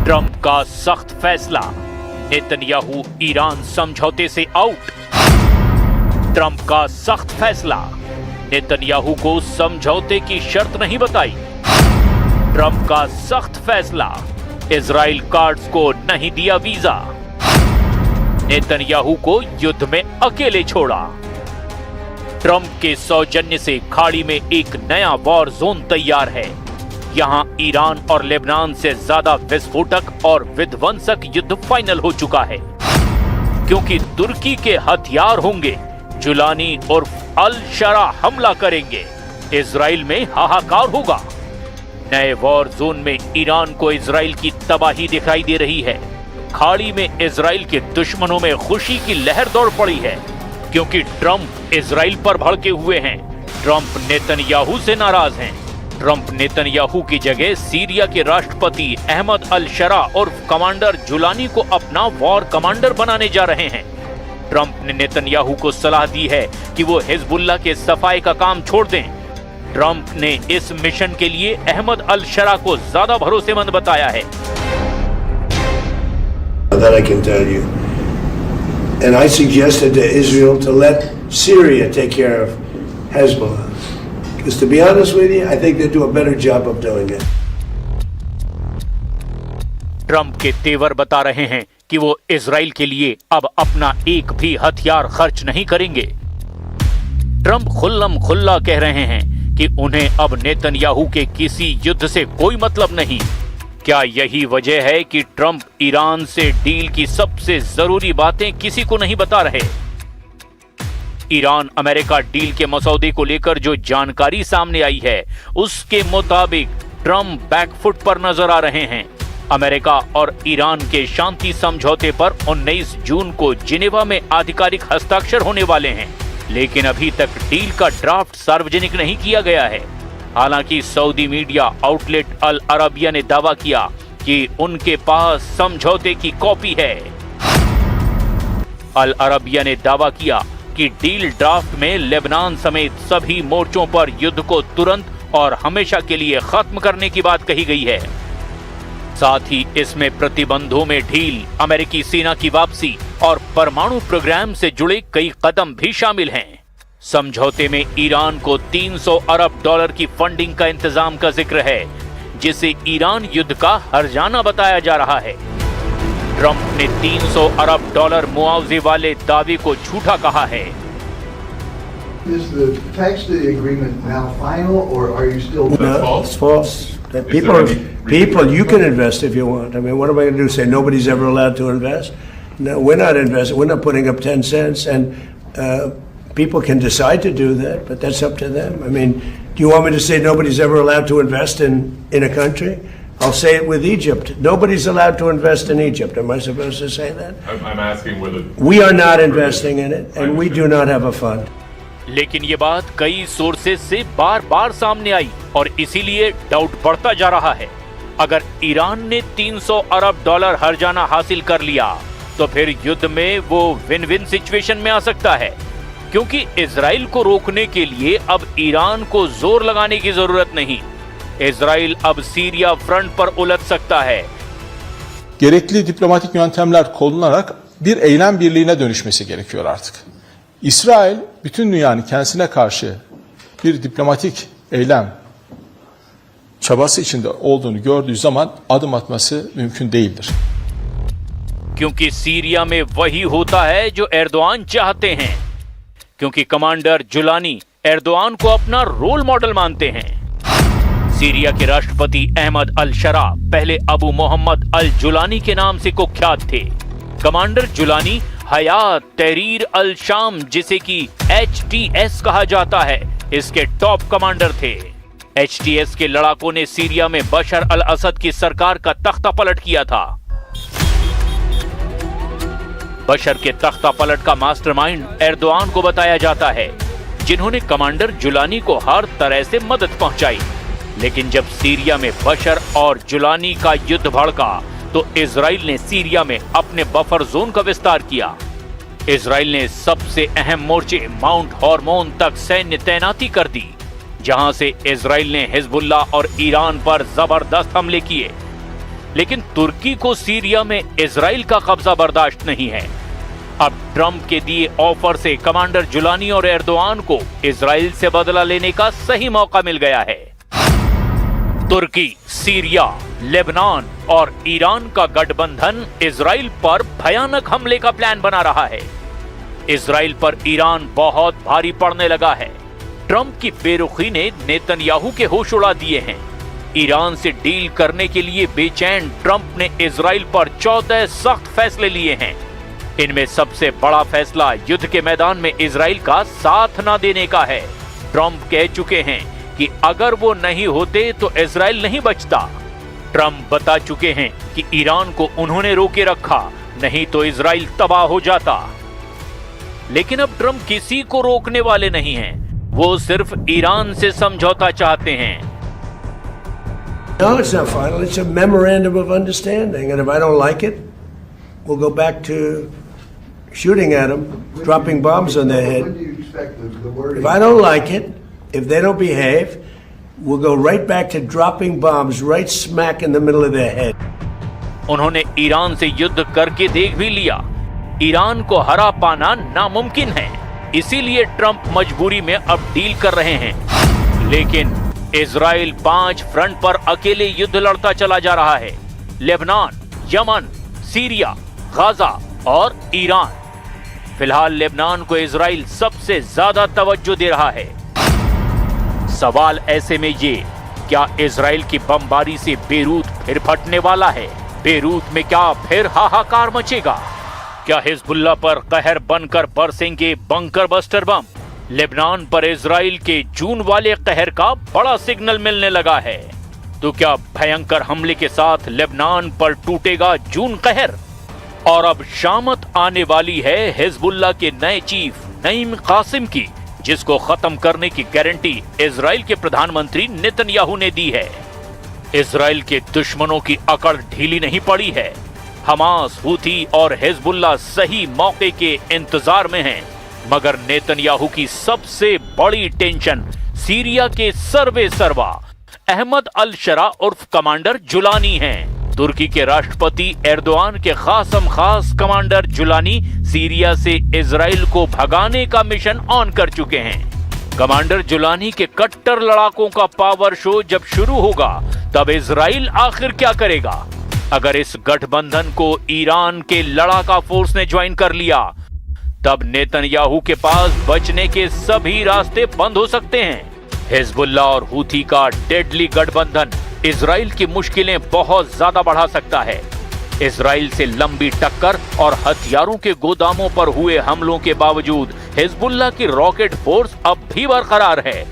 Trump का सख्त फैसला, नेतन्याहू ईरान समझौते से आउट। ट्रंप का सख्त फैसला, नेतन्याहू को समझौते की शर्त नहीं बताई। ट्रंप का सख्त फैसला, इजराइल कार्ड्स को नहीं दिया वीजा। नेतन्याहू को युद्ध में अकेले छोड़ा। ट्रंप के सौजन्य से खाड़ी में एक नया वॉर जोन तैयार है। यहां ईरान और लेबनान से ज्यादा विस्फोटक और विध्वंसक युद्ध फाइनल हो चुका है, क्योंकि तुर्की के हथियार होंगे। जुलानी और अल शरा हमला करेंगे। इजराइल में हाहाकार होगा। नए वॉर जोन में ईरान को इजराइल की तबाही दिखाई दे रही है। खाड़ी में इजराइल के दुश्मनों में खुशी की लहर दौड़ पड़ी है, क्योंकि ट्रंप इजराइल पर भड़के हुए हैं। ट्रंप नेतन्याहू से नाराज हैं। ट्रंप नेतन्याहू की जगह सीरिया के राष्ट्रपति अहमद अल शरा और कमांडर जुलानी को अपना वॉर कमांडर बनाने जा रहे हैं। ट्रंप ने नेतन्याहू को सलाह दी है कि वो हिजबुल्लाह के सफाई का काम छोड़ दें। ट्रंप ने इस मिशन के लिए अहमद अल शरा को ज्यादा भरोसेमंद बताया है। That I can tell you. And I suggested to Israel to let Syria take care of Hezbollah. Because to be honest with you, I think they do a better job of doing it. Trump के तेवर बता रहे हैं कि वो Israel के लिए अब अपना एक भी हथियार खर्च नहीं करेंगे। ट्रंप खुल्लम खुल्ला कह रहे हैं कि उन्हें अब नेतन्याहू के किसी युद्ध से कोई मतलब नहीं। क्या यही वजह है कि ट्रंप ईरान से डील की सबसे जरूरी बातें किसी को नहीं बता रहे? ईरान अमेरिका डील के मसौदे को लेकर जो जानकारी सामने आई है, उसके मुताबिक ट्रंप बैकफुट पर नजर आ रहे हैं। अमेरिका और ईरान के शांति समझौते पर 19 जून को जिनेवा में आधिकारिक हस्ताक्षर होने वाले हैं, लेकिन अभी तक डील का ड्राफ्ट सार्वजनिक नहीं किया गया है। हालांकि सऊदी मीडिया आउटलेट अल अरबिया ने दावा किया कि उनके पास समझौते की कॉपी है। अल अरबिया ने दावा किया कि डील ड्राफ्ट में लेबनान समेत सभी मोर्चों पर युद्ध को तुरंत और हमेशा के लिए खत्म करने की बात कही गई है। साथ ही इसमें प्रतिबंधों में ढील, अमेरिकी सेना की वापसी और परमाणु प्रोग्राम से जुड़े कई कदम भी शामिल हैं। समझौते में ईरान को $300 अरब की फंडिंग का इंतजाम का जिक्र है, जिसे ईरान युद्ध का हर्जाना बताया जा रहा है। ट्रंप ने $300 अरब मुआवजे वाले दावे को झूठा कहा है। Is the text of the agreement now final, or are you still? No, it's false. That people, you can invest if you want. I mean, what am I going to do? Say nobody's ever allowed to invest? No, we're not investing. We're not putting up 10 cents, and people can decide to do that, but that's up to them. I mean, do you want me to say nobody's ever allowed to invest in a country? I'll say it with Egypt. Nobody's allowed to invest in Egypt. Am I supposed to say that? I'm asking whether we are not investing in it, and we do not have a fund. लेकिन ये बात कई sources से बार-बार सामने आई और इसीलिए doubt बढ़ता जा रहा है। अगर ईरान ने $300 अरब हर्जाना हासिल कर लिया, तो फिर युद्ध में वो विन विन सिचुएशन में आ सकता है, क्योंकि इजराइल को रोकने के लिए अब ईरान को जोर लगाने की जरूरत नहीं। इजराइल अब सीरिया फ्रंट पर उलझ सकता है। Gerekli diplomatik yöntemler kullanarak bir eylem birliğine dönüşmesi gerekiyor artık. İsrail bütün dünyanın kendisine karşı bir diplomatik eylem çabası içinde olduğunu gördüğü zaman adım atması mümkün değildir. क्योंकि सीरिया में वही होता है जो एर्दोआन चाहते हैं, क्योंकि कमांडर जुलानी एर्दोआन को अपना रोल मॉडल मानते हैं। सीरिया के राष्ट्रपति अहमद अल शरा पहले अबू मोहम्मद अल जुलानी के नाम से कुख्यात थे। कमांडर जुलानी हयात तहरीर अल शाम, जिसे कि HTS कहा जाता है, इसके टॉप कमांडर थे। HTS के लड़ाकों ने सीरिया में बशर अल असद की सरकार का तख्ता पलट किया था। बशर के तख्ता पलट का मास्टरमाइंड एर्दोआन को बताया जाता है, जिन्होंने कमांडर जुलानी को हर तरह से मदद पहुंचाई। लेकिन जब सीरिया में बशर और जुलानी का युद्ध भड़का, तो इजराइल ने सीरिया में अपने बफर जोन का विस्तार किया। इजराइल ने सबसे अहम मोर्चे माउंट हॉर्मोन तक सैन्य तैनाती कर दी, जहां से इजराइल ने हिजबुल्लाह और ईरान पर जबरदस्त हमले किए। लेकिन तुर्की को सीरिया में इजराइल का कब्जा बर्दाश्त नहीं है। अब ट्रंप के दिए ऑफर से कमांडर जुलानी और एर्दोआन को इजराइल से बदला लेने का सही मौका मिल गया है। तुर्की, सीरिया, लेबनान और ईरान का गठबंधन इजराइल पर भयानक हमले का प्लान बना रहा है। इजराइल पर ईरान बहुत भारी पड़ने लगा है। ट्रंप की बेरुखी ने नेतन्याहू के होश उड़ा दिए हैं। ईरान से डील करने के लिए बेचैन ट्रंप ने इजराइल पर 14 सख्त फैसले लिए हैं। इनमें सबसे बड़ा फैसला युद्ध के मैदान में इजराइल का साथ न देने का है। ट्रंप कह चुके हैं कि अगर वो नहीं होते तो इजराइल नहीं बचता। ट्रंप बता चुके हैं कि ईरान को उन्होंने रोके रखा, नहीं तो इजराइल तबाह हो जाता। लेकिन अब ट्रंप किसी को रोकने वाले नहीं हैं। वो सिर्फ ईरान से समझौता चाहते हैं। No, it's not final. It's a memorandum of understanding. And if I don't like it, we'll go back to shooting at them, dropping bombs on their When head. do you expect the wording? If I don't like it, if they don't behave, we'll go right back to dropping bombs right smack in the middle of their head. उन्होंने Iran से युद्ध करके देख भी लिया। Iran को हरा पाना नामुमकिन है, इसीलिए ट्रंप मजबूरी में अब डील कर रहे हैं। लेकिन इजराइल 5 फ्रंट पर अकेले युद्ध लड़ता चला जा रहा है। लेबनान, यमन, सीरिया, गाजा और ईरान। फिलहाल लेबनान को इजराइल सबसे ज्यादा तवज्जो दे रहा है। सवाल ऐसे में ये, क्या इजराइल की बमबारी से बेरूत फिर फटने वाला है? बेरूत में क्या फिर हाहाकार मचेगा? क्या हिजबुल्लाह पर कहर बनकर बरसेंगे बंकर बस्टर बम? लेबनान पर इजराइल के जून वाले कहर का बड़ा सिग्नल मिलने लगा है। तो क्या भयंकर हमले के साथ लेबनान पर टूटेगा जून कहर? और अब शामत आने वाली है हिजबुल्लाह के नए चीफ नईम कासिम की, जिसको खत्म करने की गारंटी इजराइल के प्रधानमंत्री नेतन्याहू ने दी है। इजराइल के दुश्मनों की अकड़ ढीली नहीं पड़ी है। हमास, हूथी और हिजबुल्लाह सही मौके के इंतजार में हैं। मगर नेतन्याहू की सबसे बड़ी टेंशन सीरिया के सर्वे सर्वा अहमद अल शरा उर्फ कमांडर जुलानी हैं। तुर्की के राष्ट्रपति एर्दोआन के खासम खास कमांडर जुलानी सीरिया से इजराइल को भगाने का मिशन ऑन कर चुके हैं। कमांडर जुलानी के कट्टर लड़ाकों का पावर शो जब शुरू होगा, तब इजराइल आखिर क्या करेगा? अगर इस गठबंधन को ईरान के लड़ाका फोर्स ने ज्वाइन कर लिया, तब नेतन्याहू के पास बचने के सभी रास्ते बंद हो सकते हैं। हिजबुल्लाह और हूथी का डेडली गठबंधन इजराइल की मुश्किलें बहुत ज्यादा बढ़ा सकता है। इजराइल से लंबी टक्कर और हथियारों के गोदामों पर हुए हमलों के बावजूद हिजबुल्लाह की रॉकेट फोर्स अब भी बरकरार है।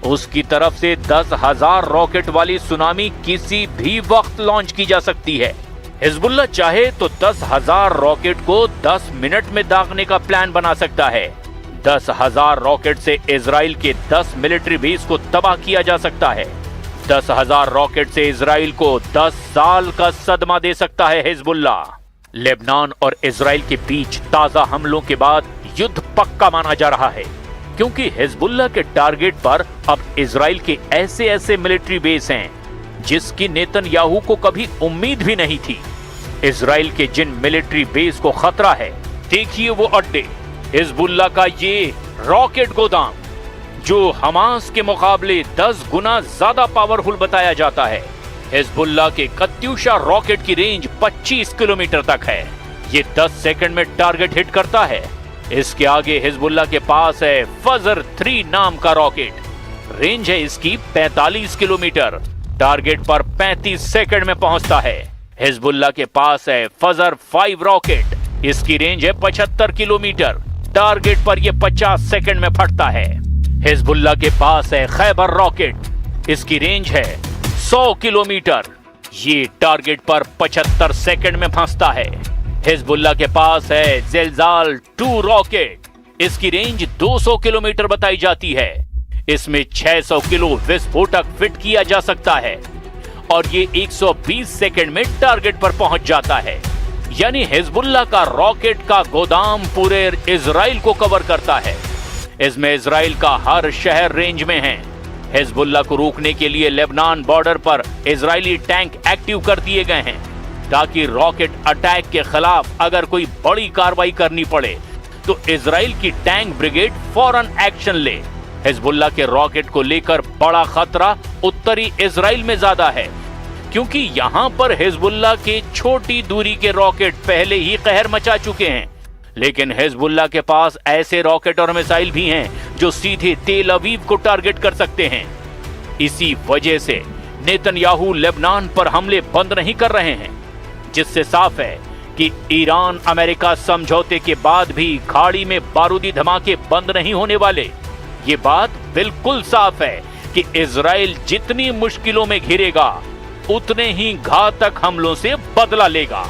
उसकी तरफ से 10,000 रॉकेट वाली सुनामी किसी भी वक्त लॉन्च की जा सकती है। हिजबुल्लाह चाहे तो 10,000 रॉकेट को 10 मिनट में दागने का प्लान बना सकता है। 10,000 रॉकेट से इजराइल के 10 मिलिट्री बेस को तबाह किया जा सकता है। 10,000 रॉकेट से इजराइल को 10 साल का सदमा दे सकता है हिजबुल्लाह। लेबनान और इजराइल के बीच ताजा हमलों के बाद युद्ध पक्का माना जा रहा है, क्योंकि हिजबुल्लाह के टारगेट पर अब इजराइल के ऐसे ऐसे मिलिट्री बेस हैं जिसकी नेतन्याहू को कभी उम्मीद भी नहीं थी। इजराइल के जिन मिलिट्री बेस को खतरा है, देखिए वो अड्डे, हिजबुल्लाह का ये रॉकेट गोदाम जो हमास के मुकाबले 10 गुना ज्यादा पावरफुल बताया जाता है। हिजबुल्लाह के कत्यूशा रॉकेट की रेंज 25 किलोमीटर तक है। ये 10 सेकंड में टारगेट हिट करता है। इसके आगे हिजबुल्लाह के पास है फजर 3 नाम का रॉकेट। रेंज है इसकी 45 किलोमीटर, टारगेट पर 35 सेकंड में पहुंचता है। हिजबुल्लाह के पास है फजर 5 रॉकेट, इसकी रेंज है 75 किलोमीटर, टारगेट पर यह 50 सेकंड में फटता है। हिजबुल्लाह के पास है खैबर रॉकेट, इसकी रेंज है 100 किलोमीटर, ये टारगेट पर 75 सेकंड में फंसता है। हिजबुल्लाह के पास है ज़िलज़ाल 2 रॉकेट, इसकी रेंज 200 किलोमीटर बताई जाती है। इसमें 600 किलो विस्फोटक फिट किया जा सकता है और ये 120 सेकंड में टारगेट पर पहुंच जाता है। यानी हिजबुल्लाह का रॉकेट का गोदाम पूरे इजराइल को कवर करता है। इसमें इजराइल का हर शहर रेंज में है। हिजबुल्लाह को रोकने के लिए लेबनान बॉर्डर पर इजरायली टैंक एक्टिव कर दिए गए हैं। ताकि रॉकेट अटैक के खिलाफ अगर कोई बड़ी कार्रवाई करनी पड़े तो इजराइल की टैंक ब्रिगेड फौरन एक्शन ले। हिजबुल्लाह के रॉकेट को लेकर बड़ा खतरा उत्तरी इजराइल में ज्यादा है, क्योंकि यहां पर हिजबुल्लाह के छोटी दूरी के रॉकेट पहले ही कहर मचा चुके हैं। लेकिन हिजबुल्लाह के पास ऐसे रॉकेट और मिसाइल भी हैं जो सीधे तेल अवीव को टारगेट कर सकते हैं। इसी वजह से नेतन्याहू लेबनान पर हमले बंद नहीं कर रहे हैं, जिससे साफ है कि ईरान अमेरिका समझौते के बाद भी खाड़ी में बारूदी धमाके बंद नहीं होने वाले। ये बात बिल्कुल साफ है कि इजराइल जितनी मुश्किलों में घिरेगा उतने ही घातक हमलों से बदला लेगा।